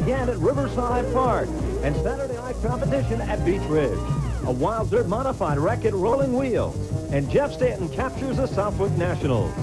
again at Riverside Park, and Saturday night competition at Beach Ridge. A wild dirt modified wreck at Rolling Wheels, and Jeff Stanton captures the Southwick Nationals.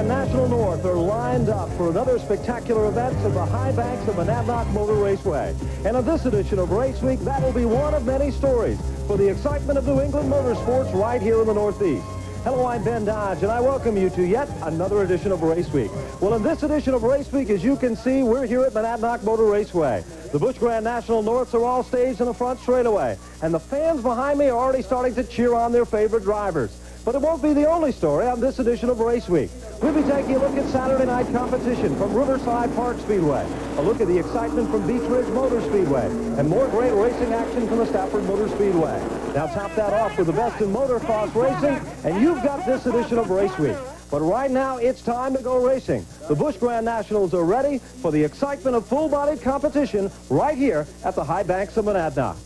National North are lined up for another spectacular event at the high banks of Monadnock Motor Raceway. And on this edition of Race Week, that will be one of many stories for the excitement of New England motorsports right here in the Northeast. Hello, I'm Ben Dodge, and I welcome you to yet another edition of Race Week. Well, in this edition of Race Week, as you can see, we're here at Monadnock Motor Raceway. The Busch Grand National Norths are all staged in the front straightaway, and the fans behind me are already starting to cheer on their favorite drivers. But it won't be the only story on this edition of Race Week. We'll be taking a look at Saturday night competition from Riverside Park Speedway, a look at the excitement from Beach Ridge Motor Speedway, and more great racing action from the Stafford Motor Speedway. Now top that off with the best in motocross racing, and you've got this edition of Race Week. But right now, it's time to go racing. The Busch Grand Nationals are ready for the excitement of full-bodied competition right here at the high banks of Monadnock.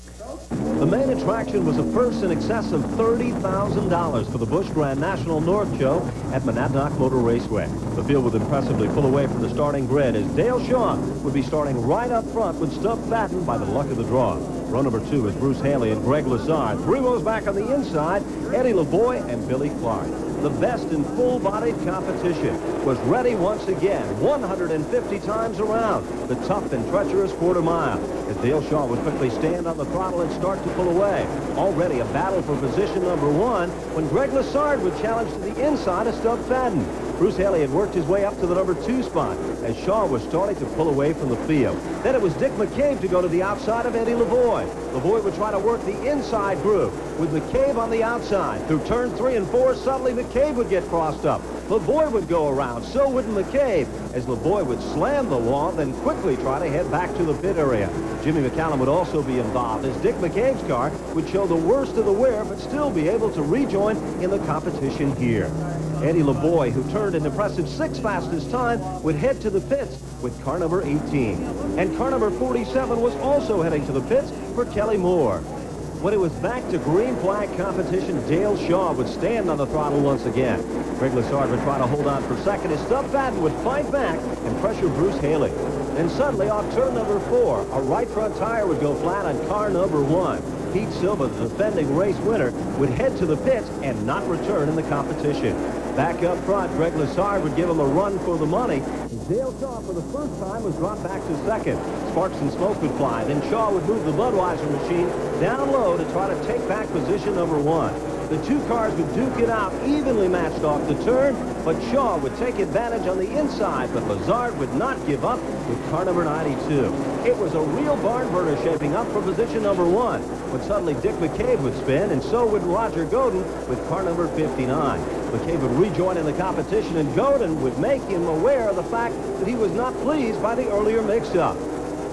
The main attraction was a purse in excess of $30,000 for the Busch Grand National North Show at Monadnock Motor Raceway. The field would impressively pull away from the starting grid as Dale Shaw would be starting right up front with Stubb Fadden by the luck of the draw. Row number 2 is Bruce Haley and Greg Lassard. 3 rows back on the inside, Eddie LaVoy and Billy Clark. The best in full-bodied competition was ready once again, 150 times around the tough and treacherous quarter mile, as Dale Shaw would quickly stand on the throttle and start to pull away. Already a battle for position number 1 when Greg Lassard would challenge to the inside of Stubb Fadden. Bruce Haley had worked his way up to the number 2 spot as Shaw was starting to pull away from the field. Then it was Dick McCabe to go to the outside of Eddie LaVoy. LaVoy would try to work the inside groove with McCabe on the outside. Through turns 3 and 4, suddenly McCabe would get crossed up. LaVoy would go around, so would McCabe, as LaVoy would slam the wall, then quickly try to head back to the pit area. Jimmy McCallum would also be involved, as Dick McCabe's car would show the worst of the wear, but still be able to rejoin in the competition here. Eddie LaVoy, who turned an impressive 6th fastest time, would head to the pits with car number 18. And car number 47 was also heading to the pits for Kelly Moore. When it was back to green flag competition, Dale Shaw would stand on the throttle once again. Greg Lassard would try to hold on for second as Stubb Fadden would fight back and pressure Bruce Haley. And suddenly, off turn number 4, a right front tire would go flat on car number 1. Pete Silva, the defending race winner, would head to the pits and not return in the competition. Back up front, Greg Lassard would give him a run for the money. Dale Shaw, for the first time, was dropped back to second. Sparks and smoke would fly. Then Shaw would move the Budweiser machine down low to try to take back position number 1. The 2 cars would duke it out, evenly matched off the turn, but Shaw would take advantage on the inside, but Lassard would not give up with car number 92. It was a real barn burner shaping up for position number 1, when suddenly Dick McCabe would spin, and so would Roger Godin with car number 59. McCabe would rejoin in the competition, and Godin would make him aware of the fact that he was not pleased by the earlier mix-up.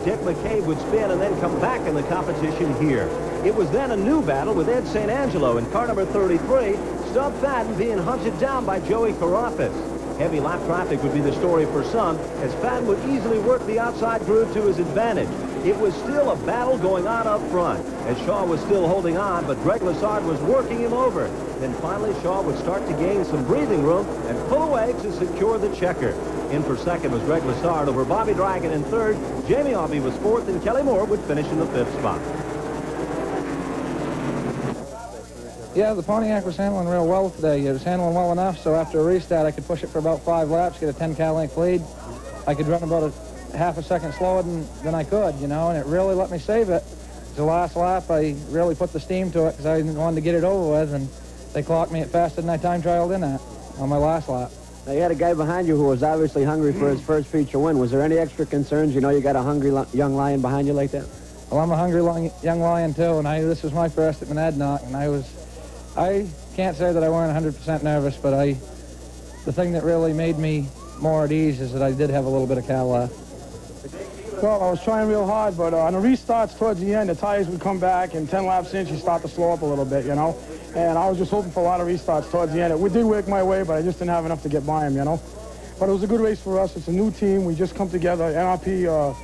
Dick McCabe would spin and then come back in the competition here. It was then a new battle with Ed St. Angelo in car number 33, Stubb Fadden being hunted down by Joey Carafas. Heavy lap traffic would be the story for some, as Fadden would easily work the outside groove to his advantage. It was still a battle going on up front, as Shaw was still holding on, but Greg Lassard was working him over. Then finally, Shaw would start to gain some breathing room and pull away to secure the checker. In for second was Greg Lassard over Bobby Dragon in third. Jamie Aubie was fourth, and Kelly Moore would finish in the 5th spot. Yeah, the Pontiac was handling real well today. It was handling well enough, so after a restart, I could push it for about 5 laps, get a 10-car length lead. I could run about a half a second slower than I could, you know, and it really let me save it. The last lap, I really put the steam to it because I wanted to get it over with, and they clocked me at faster than I time trialed in at on my last lap. Now, you had a guy behind you who was obviously hungry for his first feature win. Was there any extra concerns? You know you got a hungry young lion behind you like that? Well, I'm a hungry young lion, too, and this was my first at Monadnock, and I can't say that I weren't 100% nervous, but I the thing that really made me more at ease is that I did have a little bit of cal left. Well, I was trying real hard, but on the restarts towards the end, the tires would come back, and 10 laps in, you start to slow up a little bit, you know? And I was just hoping for a lot of restarts towards the end. It did work my way, but I just didn't have enough to get by him, you know? But it was a good race for us. It's a new team. We just come together. NRP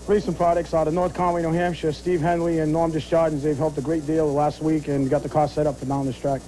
Racing Products out of North Conway, New Hampshire. Steve Henley and Norm Desjardins, they've helped a great deal last week and got the car set up for down this track.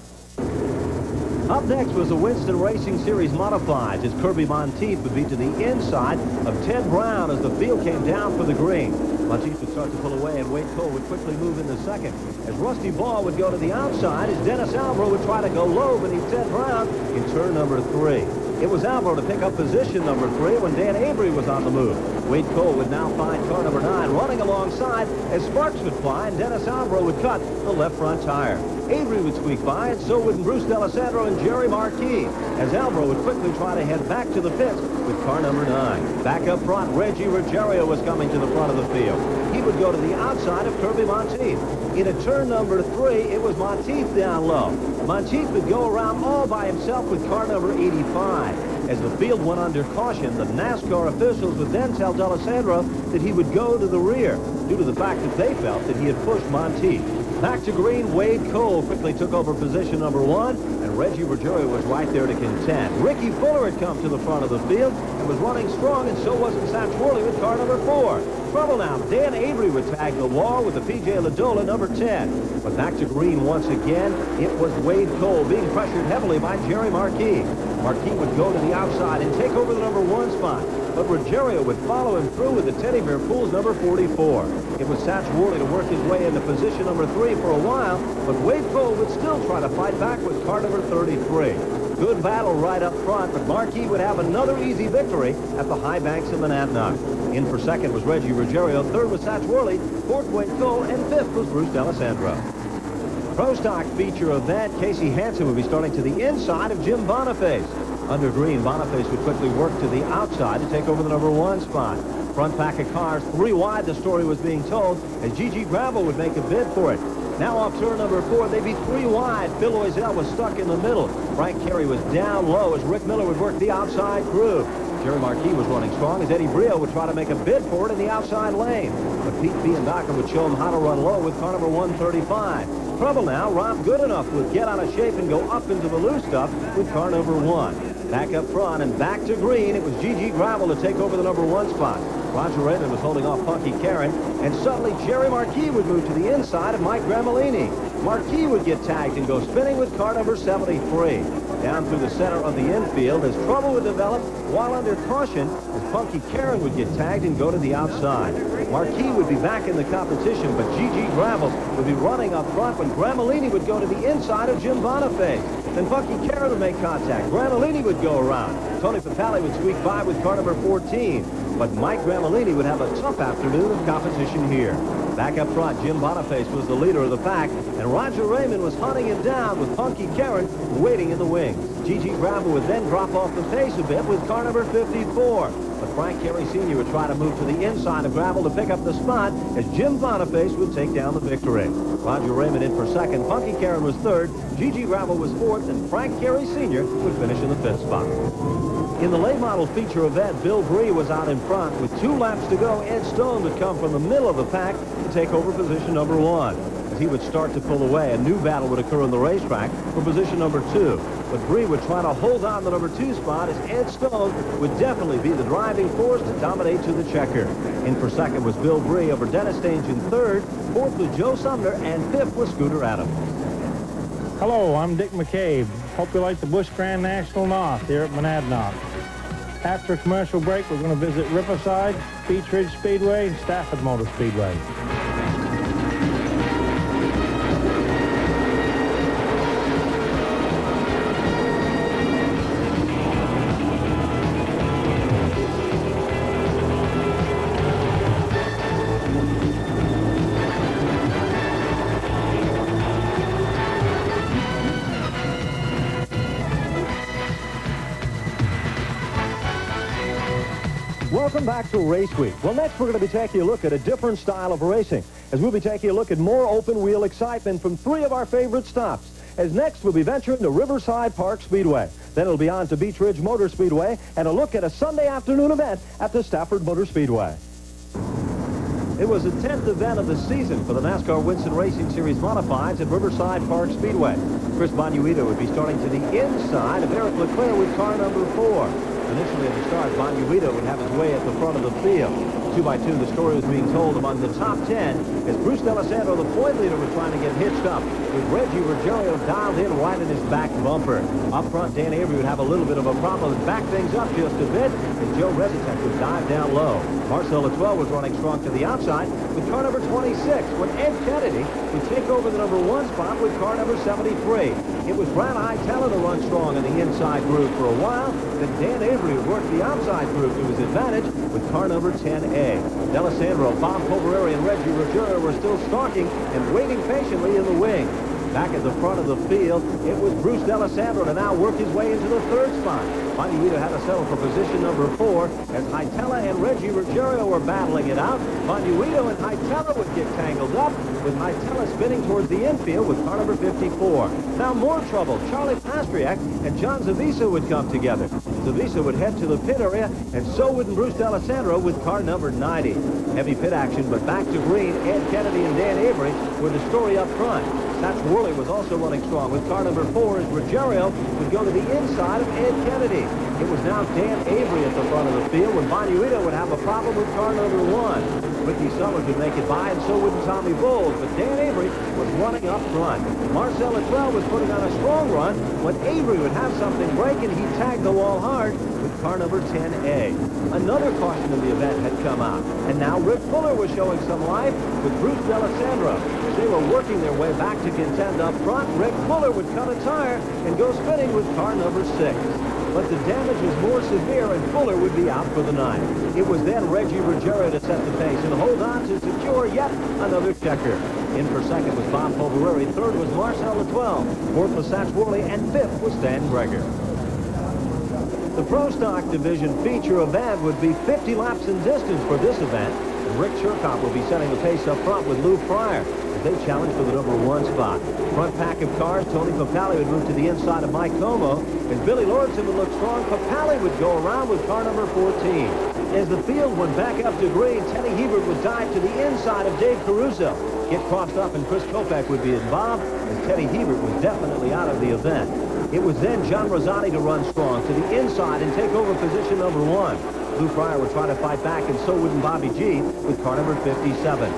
Up next was the Winston Racing Series Modifieds as Kirby Monteith would be to the inside of Ted Brown as the field came down for the green. Monteith would start to pull away, and Wade Cole would quickly move into second. As Rusty Ball would go to the outside, as Dennis Albro would try to go low beneath Ted Brown in turn number 3. It was Albro to pick up position number 3 when Dan Avery was on the move. Wade Cole would now find car number 9 running alongside as sparks would fly and Dennis Albro would cut the left front tire. Avery would squeak by, and so would Bruce D'Alessandro and Jerry Marquis, as Albro would quickly try to head back to the pits with car number 9. Back up front, Reggie Ruggiero was coming to the front of the field. He would go to the outside of Kirby Monteith. In a turn number 3, it was Monteith down low. Monteith would go around all by himself with car number 85. As the field went under caution, the NASCAR officials would then tell D'Alessandro that he would go to the rear due to the fact that they felt that he had pushed Monteith. Back to green, Wade Cole quickly took over position number 1, and Reggie Ruggiero was right there to contend. Ricky Fuller had come to the front of the field and was running strong, and so wasn't Satch Worley with car number 4. Trouble now. Dan Avery would tag the wall with the P.J. Ladola number 10. But back to green once again, it was Wade Cole being pressured heavily by Jerry Marquis. Marquis would go to the outside and take over the number 1 spot. But Ruggiero would follow him through with the Teddy Bear Pools number 44. It was Satch Worley to work his way into position number 3 for a while, but Wade Cole would still try to fight back with car number 33. Good battle right up front, but Marquis would have another easy victory at the high banks of Monadnock. In for second was Reggie Ruggiero, third was Satch Worley, fourth Wade Cole, and fifth was Bruce D'Alessandro. Pro Stock feature event, Casey Hansen would be starting to the inside of Jim Boniface. Under green, Boniface would quickly work to the outside to take over the number 1 spot. Front pack of cars, 3 wide, the story was being told, as Gigi Gravel would make a bid for it. Now off turn number 4, they'd be 3 wide. Phil Loisel was stuck in the middle. Frank Carey was down low as Rick Miller would work the outside groove. Jerry Marquis was running strong as Eddie Brio would try to make a bid for it in the outside lane. But Pete Biandaca would show him how to run low with car number 135. Trouble now, Rob Goodenough would get out of shape and go up into the loose stuff with car number 1. Back up front and back to green, it was Gigi Gravel to take over the number 1 spot. Roger Raymond was holding off Punky Karen, and suddenly Jerry Marquis would move to the inside of Mike Gramellini. Marquis would get tagged and go spinning with car number 73. Down through the center of the infield as trouble would develop while under caution as Punky Karen would get tagged and go to the outside. Marquis would be back in the competition, but Gigi Gravel would be running up front when Gramellini would go to the inside of Jim Boniface. Then Punky Karen would make contact. Gramellini would go around. Tony Papali would squeak by with car number 14. But Mike Gramellini would have a tough afternoon of competition here. Back up front, Jim Boniface was the leader of the pack, and Roger Raymond was hunting him down with Punky Karen waiting in the wings. Gigi Gravel would then drop off the pace a bit with car number 54. But Frank Carey Sr. would try to move to the inside of Gravel to pick up the spot as Jim Boniface would take down the victory. Roger Raymond in for second, Punky Karen was third, Gigi Gravel was fourth, and Frank Carey Sr. would finish in the fifth spot. In the late model feature event, Bill Bree was out in front. With 2 laps to go, Ed Stone would come from the middle of the pack to take over position number 1. As he would start to pull away, a new battle would occur on the racetrack for position number 2. But Bree would try to hold on the number 2 spot as Ed Stone would definitely be the driving force to dominate to the checker. In for second was Bill Bree over Dennis Stange in third. Fourth was Joe Sumner, and fifth was Scooter Adams. Hello, I'm Dick McCabe. Hope you like the Busch Grand National North here at Monadnock. After a commercial break, we're going to visit Riverside, Beach Ridge Speedway, and Stafford Motor Speedway. Welcome back to Raceweek. Well, next we're going to be taking a look at a different style of racing, as we'll be taking a look at more open-wheel excitement from 3 of our favorite stops. As next, we'll be venturing to Riverside Park Speedway. Then it'll be on to Beech Ridge Motor Speedway and a look at a Sunday afternoon event at the Stafford Motor Speedway. It was the 10th event of the season for the NASCAR Winston Racing Series Modifieds at Riverside Park Speedway. Chris Bonuito would be starting to the inside of Eric Leclerc with car number 4. Initially at the start, Bonuito would have his way at the front of the field. 2x2, the story was being told among the top 10 as Bruce D'Alessandro, the point leader, was trying to get hitched up with Reggie Ruggiero dialed in right in his back bumper. Up front, Dan Avery would have a little bit of a problem and back things up just a bit as Joe Rezitek would dive down low. Marcel Latoile was running strong to the outside with car number 26 when Ed Kennedy would take over the number 1 spot with car number 73. It was Brad Hightower to run strong in the inside group for a while. Then Dan Avery would work the outside group to his advantage with car number 10A. D'Alessandro, Bob Povereri, and Reggie Ruggiero were still stalking and waiting patiently in the wing. Back at the front of the field, it was Bruce D'Alessandro to now work his way into the 3rd spot. Bonuito had to settle for position number 4 as Hightower and Reggie Ruggiero were battling it out. Bonuito and Hightower would get tangled up, with Hightower spinning towards the infield with car number 54. Now more trouble. Charlie Pastriak and John Zavisa would come together. Zavisa would head to the pit area, and so would Bruce D'Alessandro with car number 90. Heavy pit action, but back to green. Ed Kennedy and Dan Avery were the story up front. Satch Worley was also running strong with car number 4 as Ruggiero would go to the inside of Ed Kennedy. It was now Dan Avery at the front of the field when Bonuito would have a problem with car number 1. Ricky Summers would make it by, and so wouldn't Tommy Bowles, but Dan Avery was running up front. Marcel Latoile was putting on a strong run when Avery would have something break, and he tagged the wall hard with car number 10A. Another caution of the event had come out, and now Rick Fuller was showing some life with Bruce D'Alessandro. As they were working their way back to contend up front, Rick Fuller would cut a tire and go spinning with car number 6. But the damage was more severe, and Fuller would be out for the night. It was then Reggie Ruggiero to set the pace and hold on to secure yet another checker. In for second was Bob Povereri. 3rd was Marcel Latoile. 4th was Satch Worley, and 5th was Stan Greger. The Pro Stock Division feature event would be 50 laps in distance for this event, and Rick Sherkop will be setting the pace up front with Lou Fryer as they challenge for the number 1 spot. Front pack of cars, Tony Papali would move to the inside of Mike Como. As Billy Lordson would look strong, Papali would go around with car number 14. As the field went back up to green, Teddy Hebert would dive to the inside of Dave Caruso. Get crossed up, and Chris Kopech would be involved as Teddy Hebert was definitely out of the event. It was then John Rosati to run strong to the inside and take over position number 1. Lou Fryer would try to fight back, and so wouldn't Bobby G with car number 57.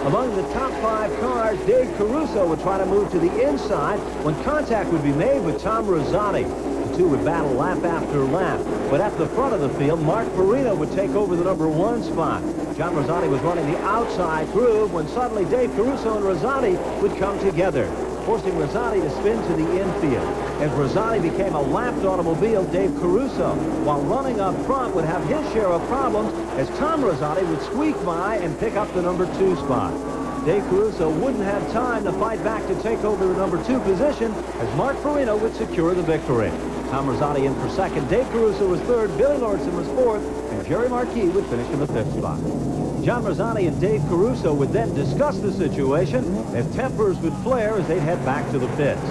Among the top 5 cars, Dave Caruso would try to move to the inside when contact would be made with Tom Rosati. The two would battle lap after lap, but at the front of the field, Mark Farina would take over the number 1 spot. John Rosati was running the outside groove when suddenly Dave Caruso and Rosati would come together, forcing Rosati to spin to the infield. As Rosati became a lapped automobile, Dave Caruso, while running up front, would have his share of problems as Tom Rosati would squeak by and pick up the number 2 spot. Dave Caruso wouldn't have time to fight back to take over the number 2 position as Mark Farina would secure the victory. Tom Rosati in for second. Dave Caruso was 3rd. Billy Lordson was 4th. And Jerry Marquis would finish in the 5th spot. John Rosati and Dave Caruso would then discuss the situation as tempers would flare as they'd head back to the pits.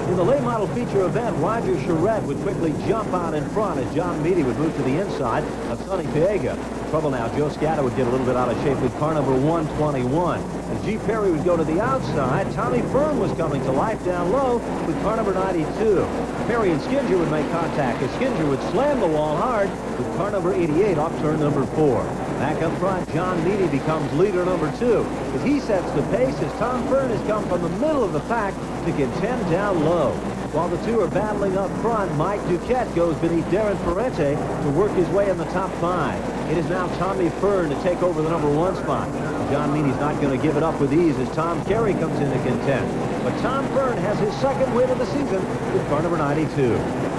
In the late model feature event, Roger Charette would quickly jump out in front as John Meady would move to the inside of Sonny Piega. Trouble now, Joe Scata would get a little bit out of shape with car number 121. As G. Perry would go to the outside, Tommy Fern was coming to life down low with car number 92. Perry and Skinger would make contact as Skinger would slam the wall hard with car number 88 off turn number 4. Back up front, John Meady becomes leader number 2 as he sets the pace as Tom Fern has come from the middle of the pack to contend down low. While the two are battling up front, Mike Duquette goes beneath Darren Ferrante to work his way in the top 5. It is now Tommy Fern to take over the number 1 spot. John Meady's not going to give it up with ease as Tom Carey comes in to contend. But Tom Fern has his 2nd win of the season with car number 92.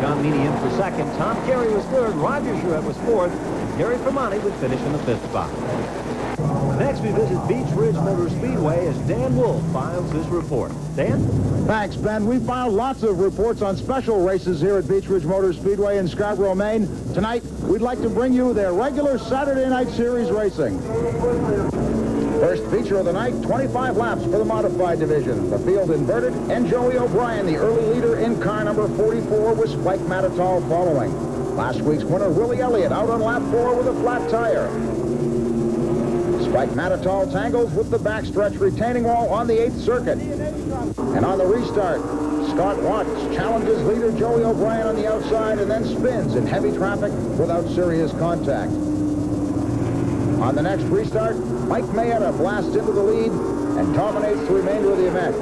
John Meady in for 2nd. Tom Carey was 3rd. Roger Charette was 4th. And Gary Fermani would finish in the 5th spot. Next, we visit Beech Ridge Motor Speedway as Dan Wolf files his report. Dan? Thanks, Ben. We filed lots of reports on special races here at Beech Ridge Motor Speedway in Scarborough, Maine. Tonight, we'd like to bring you their regular Saturday night series racing. First feature of the night, 25 laps for the modified division. The field inverted, and Joey O'Brien, the early leader in car number 44, with Spike Matitol following. Last week's winner, Willie Elliott, out on lap 4 with a flat tire. Spike Matitol tangles with the backstretch retaining wall on the 8th circuit. And on the restart, Scott Watts challenges leader Joey O'Brien on the outside and then spins in heavy traffic without serious contact. On the next restart, Mike Mayetta blasts into the lead and dominates the remainder of the event.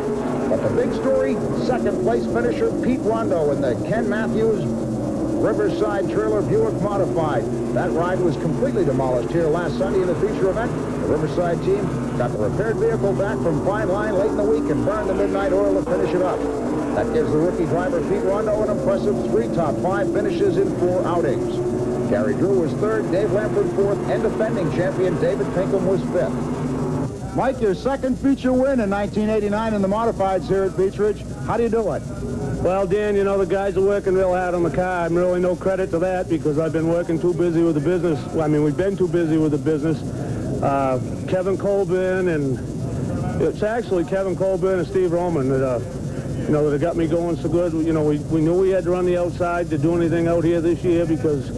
But the big story, second place finisher Pete Rondo in the Ken Matthews Riverside Trailer Buick Modified. That ride was completely demolished here last Sunday in the feature event. The Riverside team got the repaired vehicle back from Fine Line late in the week and burned the midnight oil to finish it up. That gives the rookie driver Pete Rondo an impressive 3 top 5 finishes in 4 outings. Gary Drew was 3rd, Dave Lampert 4th, and defending champion David Pinkham was 5th. Mike, your second feature win in 1989 in the modifieds here at Beech Ridge. How do you do it? Well, Dan, you know, the guys are working real hard on the car. I'm really no credit to that because I've been working too busy with the business. Well, I mean, we've been too busy with the business. Kevin Colburn, and it's actually Kevin Colburn and Steve Roman that, you know, that got me going so good. You know, we knew we had to run the outside to do anything out here this year because,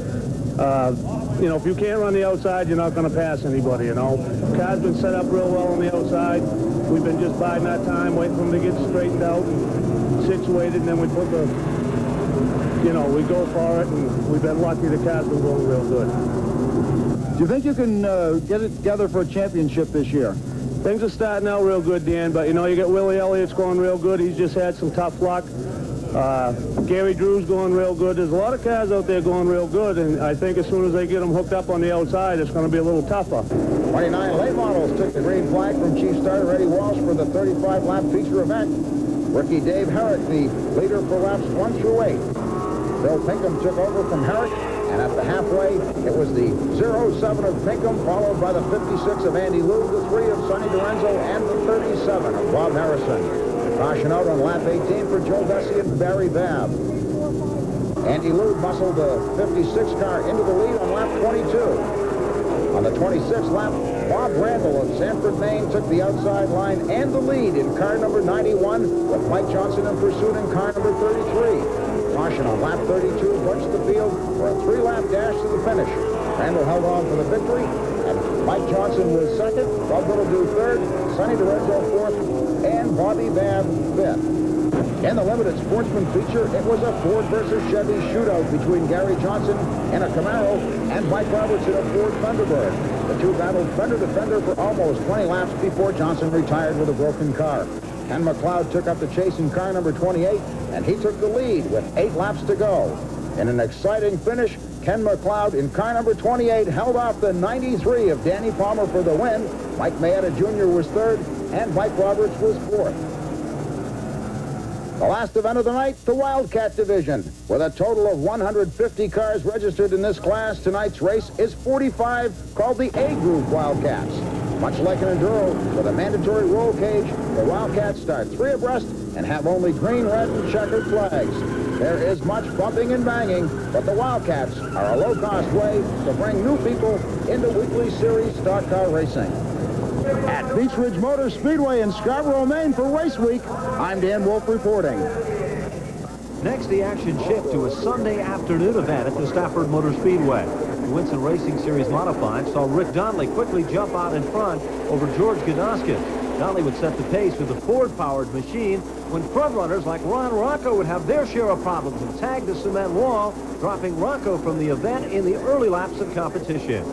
you know, if you can't run the outside, you're not going to pass anybody, you know. The car's been set up real well on the outside. We've been just biding our time, waiting for them to get straightened out and situated, and then we put the, you know, we go for it, and we've been lucky the car's been going real good. Do you think you can get it together for a championship this year? Things are starting out real good, Dan, but, you know, you got Willie Elliott's going real good. He's just had some tough luck. Gary Drew's going real good. There's a lot of cars out there going real good, and I think as soon as they get them hooked up on the outside, it's going to be a little tougher. 29 late models took the green flag from Chief Starter Eddie Walsh for the 35-lap feature event. Rookie Dave Herrick, the leader for laps 1 through 8. Bill Pinkham took over from Herrick, and at the halfway, it was the 07 of Pinkham, followed by the 56 of Andy Lew, the 3 of Sonny Dorenzo, and the 37 of Bob Harrison. Caution out on lap 18 for Joe Bessie and Barry Babb. Andy Lew muscled the 56 car into the lead on lap 22. On the 26th lap, Bob Randall of Sanford, Maine took the outside line and the lead in car number 91, with Mike Johnson in pursuit in car number 33. Caution on lap 32 bunched the field for a 3-lap dash to the finish. Randall held on for the victory, and Mike Johnson was second, Bob Biddledew third, Sonny Dorenzo fourth, and Bobby Babb fifth. In the limited sportsman feature, it was a Ford versus Chevy shootout between Gary Johnson in a Camaro and Mike Roberts in a Ford Thunderbird. The two battled fender to fender for almost 20 laps before Johnson retired with a broken car. Ken McLeod took up the chase in car number 28, and he took the lead with 8 laps to go. In an exciting finish, Ken McLeod in car number 28 held off the 93 of Danny Palmer for the win. Mike Mayetta Jr. was third, and Mike Roberts was fourth. The last event of the night, the Wildcat Division. With a total of 150 cars registered in this class, tonight's race is 45, called the A Group Wildcats. Much like an Enduro, with a mandatory roll cage, the Wildcats start 3 abreast and have only green, red, and checkered flags. There is much bumping and banging, but the Wildcats are a low-cost way to bring new people into weekly series stock car racing. At Beech Ridge Motor Speedway in Scarborough, Maine for Raceweek, I'm Dan Wolf reporting. Next, the action shift to a Sunday afternoon event at the Stafford Motor Speedway. The Winston Racing Series Modified saw Rick Donnelly quickly jump out in front over George Godoskin. Donnelly would set the pace with a Ford-powered machine when front-runners like Ron Rocco would have their share of problems and tag the cement wall, dropping Rocco from the event in the early laps of competition.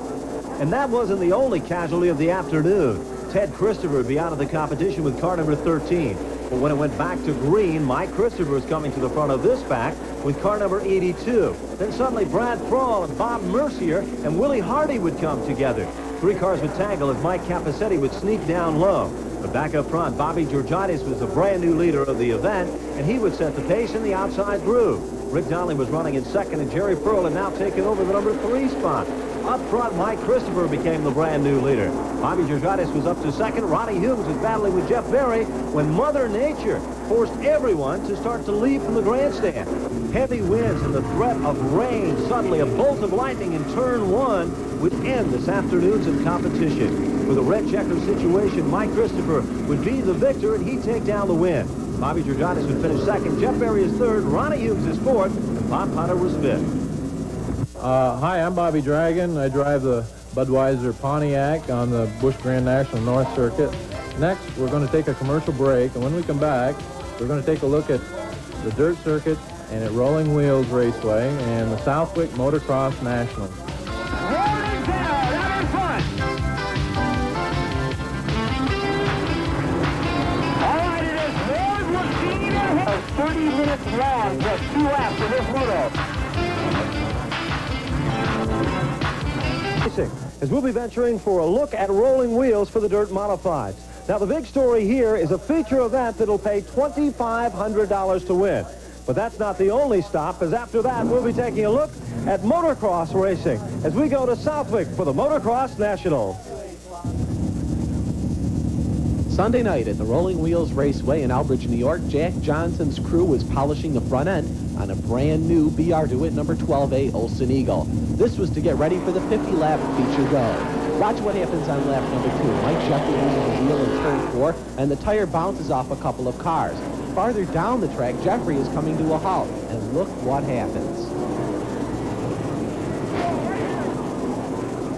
And that wasn't the only casualty of the afternoon. Ted Christopher would be out of the competition with car number 13. But when it went back to green, Mike Christopher was coming to the front of this pack with car number 82. Then suddenly Brad Thrall and Bob Mercier and Willie Hardy would come together. 3 cars would tangle as Mike Capacetti would sneak down low. But back up front, Bobby Georgiades was the brand new leader of the event, and he would set the pace in the outside groove. Rick Donnelly was running in second, and Jerry Pearl had now taken over the number 3 spot. Up front, Mike Christopher became the brand new leader. Bobby Georgiades was up to second. Ronnie Humes was battling with Jeff Berry when Mother Nature forced everyone to start to leave from the grandstand. Heavy winds and the threat of rain. Suddenly, a bolt of lightning in turn 1 would end this afternoon's competition. For the red checker situation, Mike Christopher would be the victor, and he'd take down the win. Bobby Georgiadis would finish second. Jeff Berry is third. Ronnie Hughes is fourth. And Bob Potter was fifth. Hi, I'm Bobby Dragon. I drive the Budweiser Pontiac on the Busch Grand National North Circuit. Next, we're going to take a commercial break, and when we come back, we're going to take a look at the dirt circuit and at Rolling Wheels Raceway and the Southwick Motocross Nationals. Rolling down, having fun. All right, it is Ford Machine 30 minutes long, just 2 laps of this moto. As we'll be venturing for a look at rolling wheels for the dirt modifieds. Now, the big story here is a feature event that'll pay $2,500 to win. But that's not the only stop, because after that, we'll be taking a look at motocross racing as we go to Southwick for the Motocross Nationals. Sunday night at the Rolling Wheels Raceway in Elbridge, New York, Jack Johnson's crew was polishing the front end on a brand new BR DeWitt number 12A Olsen Eagle. This was to get ready for the 50-lap feature go. Watch what happens on lap number 2. Mike Jeffrey loses his wheel in turn 4, and the tire bounces off a couple of cars. Farther down the track, Jeffrey is coming to a halt, and look what happens.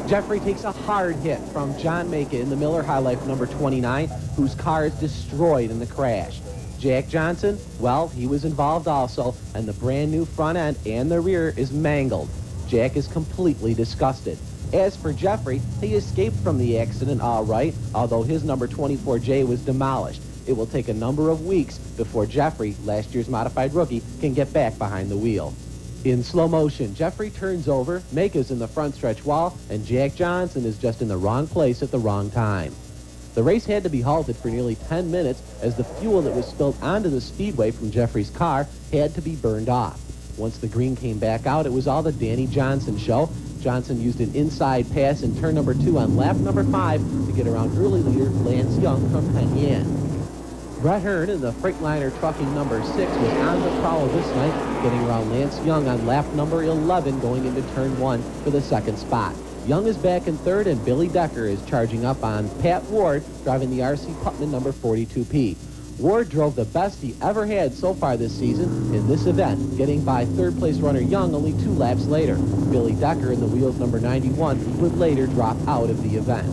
Jeffrey takes a hard hit from John Maka in the Miller High Life number 29, whose car is destroyed in the crash. Jack Johnson, well, he was involved also, and the brand new front end and the rear is mangled. Jack is completely disgusted. As for Jeffrey, he escaped from the accident all right, although his number 24J was demolished. It will take a number of weeks before Jeffrey, last year's modified rookie, can get back behind the wheel. In slow motion, Jeffrey turns over, Maka's in the front stretch wall, and Jack Johnson is just in the wrong place at the wrong time. The race had to be halted for nearly 10 minutes as the fuel that was spilled onto the speedway from Jeffrey's car had to be burned off. Once the green came back out, it was all the Danny Johnson show. Johnson used an inside pass in turn number 2 on lap number 5 to get around early leader Lance Young from Penn. Brett Hearn in the Freightliner Trucking number 6 was on the prowl this night, getting around Lance Young on lap number 11 going into turn 1 for the second spot. Young is back in third, and Billy Decker is charging up on Pat Ward, driving the R.C. Putman number 42P. Ward drove the best he ever had so far this season in this event, getting by third-place runner Young only 2 laps later. Billy Decker in the wheels number 91 would later drop out of the event.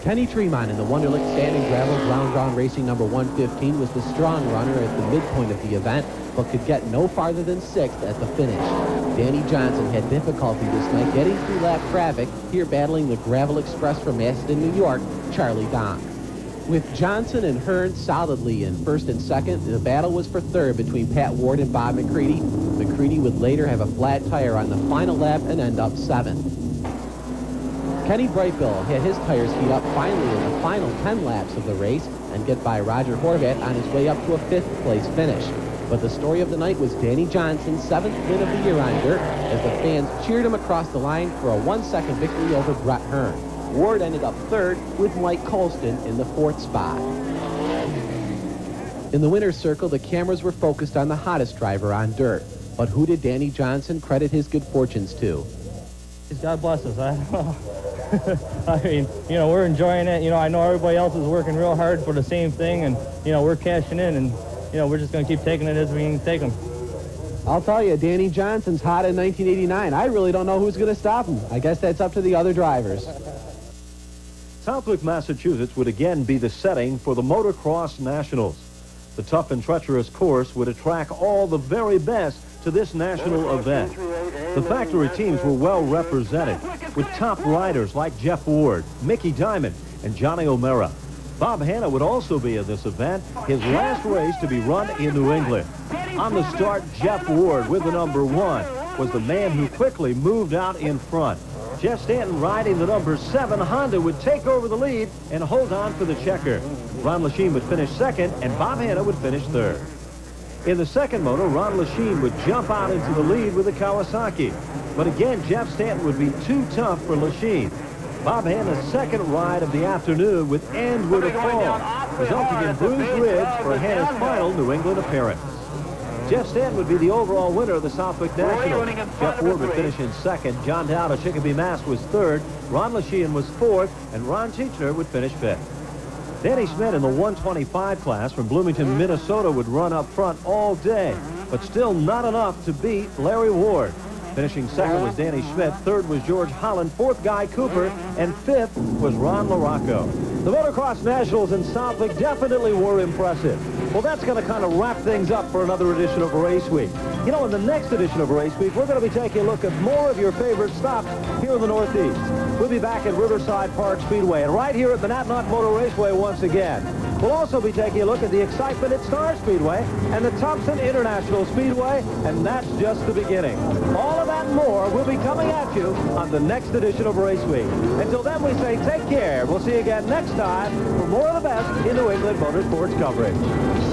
Kenny Tremont in the Wunderlich Standing Gravel Ground Drawn Racing number 115 was the strong runner at the midpoint of the event, but could get no farther than 6th at the finish. Danny Johnson had difficulty this night getting through lap traffic, here battling the Gravel Express from Aston, New York, Charlie Donk. With Johnson and Hearn solidly in first and second, the battle was for third between Pat Ward and Bob McCready. McCready would later have a flat tire on the final lap and end up 7th. Kenny Brightbill had his tires heat up finally in the final 10 laps of the race and get by Roger Horvat on his way up to a 5th place finish. But the story of the night was Danny Johnson's 7th win of the year on dirt as the fans cheered him across the line for a 1-second victory over Brett Hearn. Ward ended up 3rd with Mike Colston in the 4th spot. In the winner's circle, the cameras were focused on the hottest driver on dirt. But who did Danny Johnson credit his good fortunes to? God bless us. I mean, you know, we're enjoying it. You know, I know everybody else is working real hard for the same thing, and, you know, we're cashing in, and, you know, we're just going to keep taking it as we can take them. I'll tell you, Danny Johnson's hot in 1989. I really don't know who's going to stop him. I guess that's up to the other drivers. Southwick, Massachusetts would again be the setting for the Motocross Nationals. The tough and treacherous course would attract all the very best to this national event. The factory teams were well represented, with top riders like Jeff Ward, Mickey Diamond, and Johnny O'Mara. Bob Hanna would also be in this event, his last race to be run in New England. On the start, Jeff Ward with the number 1 was the man who quickly moved out in front. Jeff Stanton riding the number 7 Honda would take over the lead and hold on for the checker. Ron Lachine would finish 2nd, and Bob Hanna would finish 3rd. In the second moto, Ron Lachine would jump out into the lead with the Kawasaki. But again, Jeff Stanton would be too tough for Lachine. Bob Hanna's second ride of the afternoon would end with a fall, resulting in bruised ribs for Hanna's final New England appearance. Jeff Stanton would be the overall winner of the Southwick National. Jeff Ward would finish in second. John Dowd of Chicopee, Mass. was third. Ron Lashian was fourth. And Ron Cheechner would finish fifth. Danny Schmidt in the 125 class from Bloomington, Minnesota would run up front all day, but still not enough to beat Larry Ward. Finishing second was Danny Schmidt, third was George Holland, fourth Guy Cooper, and fifth was Ron LaRocco. The Motocross Nationals in Southwick definitely were impressive. Well, that's going to kind of wrap things up for another edition of Race Week. You know, in the next edition of Race Week, we're going to be taking a look at more of your favorite stops here in the Northeast. We'll be back at Riverside Park Speedway and right here at Monadnock Motor Raceway once again. We'll also be taking a look at the excitement at Star Speedway and the Thompson International Speedway, and that's just the beginning. All of that and more will be coming at you on the next edition of Race Week. Until then, we say take care. We'll see you again next time for more of the best in New England motorsports coverage.